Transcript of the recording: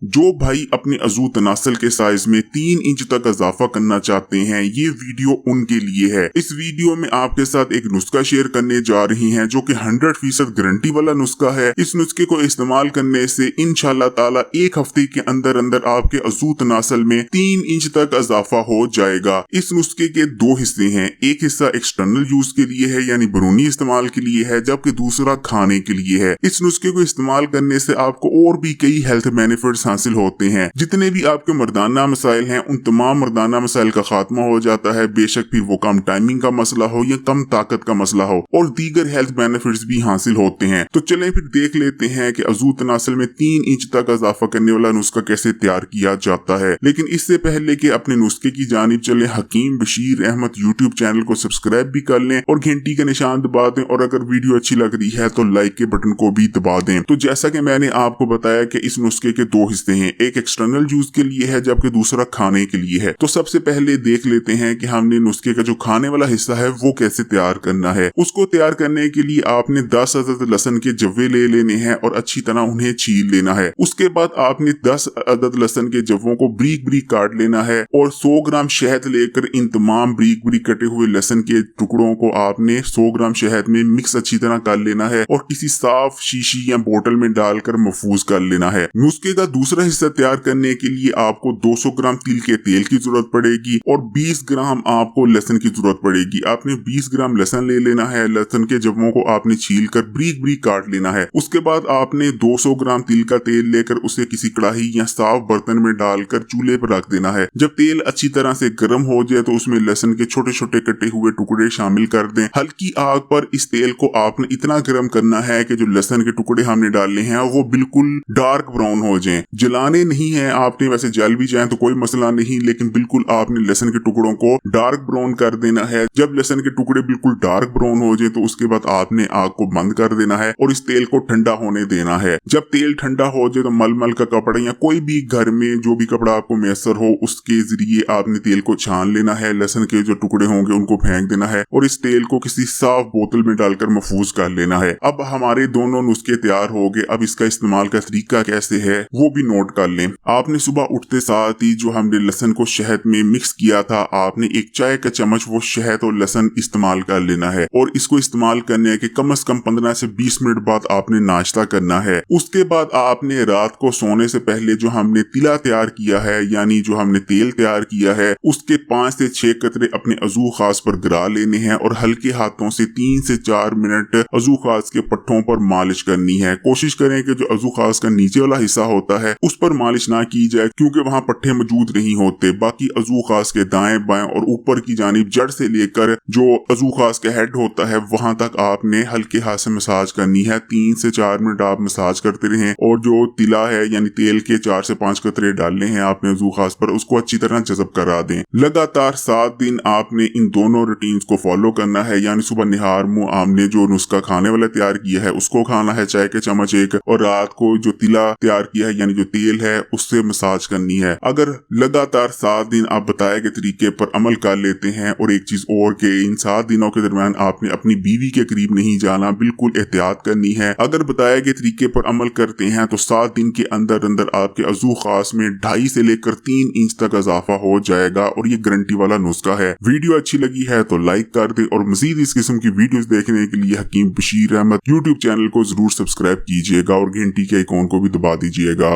जो भाई अपने अज़ू तनासल के साइज में 3 इंच तक इजाफा करना चाहते हैं, ये वीडियो उनके लिए है। इस वीडियो में आपके साथ एक नुस्खा शेयर करने जा रही हैं जो कि 100% गारंटी वाला नुस्खा है। इस नुस्खे को इस्तेमाल करने से इंशाल्लाह ताला 1 हफ्ते के अंदर अंदर आपके अज़ू तनासल में 3 इंच तक इजाफा हो जाएगा। इस नुस्खे के 2 हिस्से हैं, एक हिस्सा एक्सटर्नल यूज के लिए है यानी बैरूनी इस्तेमाल के लिए है, जबकि दूसरा खाने के लिए है। इस नुस्खे को इस्तेमाल करने से आपको और भी कई हेल्थ बेनिफिट्स हासिल होते हैं। जितने भी आपके मर्दाना मसाइल हैं उन तमाम मर्दाना मसाइल का खात्मा हो जाता है, बेशक फिर वो कम टाइमिंग का मसला हो या कम ताकत का मसला हो, और दीगर हेल्थ बेनिफिट्स भी हासिल होते हैं। तो चलें फिर देख लेते हैं कि अज़ू तनासल में 3 इंच तक इजाफा करने वाला नुस्खा कैसे तैयार किया जाता है। लेकिन इससे पहले कि अपने नुस्खे की जानिब चले, हकीम बशीर अहमद यूट्यूब चैनल को सब्सक्राइब भी कर लें और घंटी का निशान दबा दें, और अगर वीडियो अच्छी लग रही है तो लाइक के बटन को भी दबा दें। तो जैसा कि मैंने आपको बताया कि इस नुस्खे के 2 हिस्से हैं, एक एक्सटर्नल यूज के लिए है जबकि दूसरा खाने के लिए है। तो सबसे पहले देख लेते हैं कि हमने नुस्खे का जो खाने वाला हिस्सा है वो कैसे तैयार करना है। उसको तैयार करने के लिए आपने 10 अदद लहसुन के जव्वे ले लेने हैं और अच्छी तरह उन्हें छील लेना है। उसके बाद आपने 10 अदद लहसुन के जव्वों को ब्रीक ब्रीक काट लेना है और 100 ग्राम शहद लेकर इन तमाम ब्रीक ब्रीक कटे हुए लहसुन के टुकड़ों को आपने 100 ग्राम शहद में मिक्स अच्छी तरह कर लेना है और किसी साफ शीशी या बोतल में डालकर महफूज कर लेना है। नुस्खे का दूसरा हिस्सा तैयार करने के लिए आपको 200 ग्राम तिल के तेल की जरूरत पड़ेगी और 20 ग्राम आपको लहसुन की जरूरत पड़ेगी। आपने 20 ग्राम लहसुन ले लेना है, लहसुन के जव्वों को आपने छील कर ब्रीक ब्रीक काट लेना है। उसके बाद आपने 200 ग्राम तिल का तेल लेकर उसे किसी कढ़ाई या साफ बर्तन में डालकर चूल्हे पर रख देना है। जब तेल अच्छी तरह से गर्म हो जाए तो उसमें लहसुन के छोटे छोटे कटे हुए टुकड़े शामिल कर दें। हल्की आग पर इस तेल को आपने इतना गर्म करना है कि जो लहसुन के टुकड़े हमने डालने हैं वो बिल्कुल डार्क ब्राउन हो जाएं। जलाने नहीं है आपने, वैसे जल भी जाए तो कोई मसला नहीं, लेकिन बिल्कुल आपने लहसुन के टुकड़ों को डार्क ब्राउन कर देना है। जब लहसुन के टुकड़े बिल्कुल डार्क ब्राउन हो जाए तो उसके बाद आपने आग को बंद कर देना है और इस तेल को ठंडा होने देना है। जब तेल ठंडा हो जाए तो मलमल का कपड़ा या कोई भी घर में जो भी कपड़ा आपको मैसर हो उसके जरिए आपने तेल को छान लेना है। लहसुन के जो टुकड़े होंगे उनको फेंक देना है और इस तेल को किसी साफ बोतल में डालकर महफूज कर लेना है। अब हमारे दोनों नुस्खे तैयार हो गए। अब इसका इस्तेमाल का तरीका कैसे है वो भी नोट कर लें। आपने सुबह उठते साथ ही जो हमने लहसुन को शहद में मिक्स किया था, आपने 1 चाय का चम्मच वो शहद और लहसुन इस्तेमाल कर लेना है और इसको इस्तेमाल करने के कम से कम 15 से 20 मिनट बाद आपने नाश्ता करना है। उसके बाद आपने रात को सोने से पहले जो हमने तिला तैयार किया है यानी जो हमने तेल तैयार किया है उसके 5 से 6 कतरे अपने अज़ू खास पर गिरा लेने हैं और हल्के हाथों से 3 से 4 मिनट अज़ू खास के पट्टों पर मालिश करनी है। कोशिश करें कि जो अज़ू खास का नीचे वाला हिस्सा होता है उस पर मालिश ना की जाए क्योंकि वहां पट्टे मौजूद नहीं होते। बाकी अज़ू खास के दाएं बाएं और ऊपर की जानिब जड़ से लेकर जो अज़ू खास का हेड होता है वहां तक आपने हल्के हाथ से मसाज करनी है। 3 से 4 मिनट आप मसाज करते रहें और जो तिला है यानी तेल के 4 से 5 कतरे डालने हैं आपने अज़ू खास पर, उसको अच्छी तरह जज़ब करा दें। लगातार 7 दिन आपने इन दोनों रूटीन्स को फॉलो करना है, यानी सुबह निहार मुंह आमने जो नुस्खा खाने वाला तैयार किया है उसको खाना है चाय के चम्मच 1, और रात को जो तिला तैयार किया है यानी जो तेल है उससे मसाज करनी है। अगर लगातार 7 दिन आप बताए गए तरीके पर अमल कर लेते हैं, और एक चीज और के इन 7 दिनों के दरमियान आपने अपनी बीवी के करीब नहीं जाना, बिल्कुल एहतियात करनी है। अगर बताए गए तरीके पर अमल करते हैं तो 7 दिन के अंदर अंदर आपके अज़ू खास में 2.5 से लेकर 3 इंच तक इजाफा हो जाएगा और ये गारंटी वाला नुस्खा है। वीडियो अच्छी लगी है तो लाइक कर दे और मजीद इस किस्म की वीडियोस देखने के लिए हकीम बशीर अहमद यूट्यूब चैनल को जरूर सब्सक्राइब कीजिएगा और घंटी के आइकॉन को भी दबा दीजिएगा।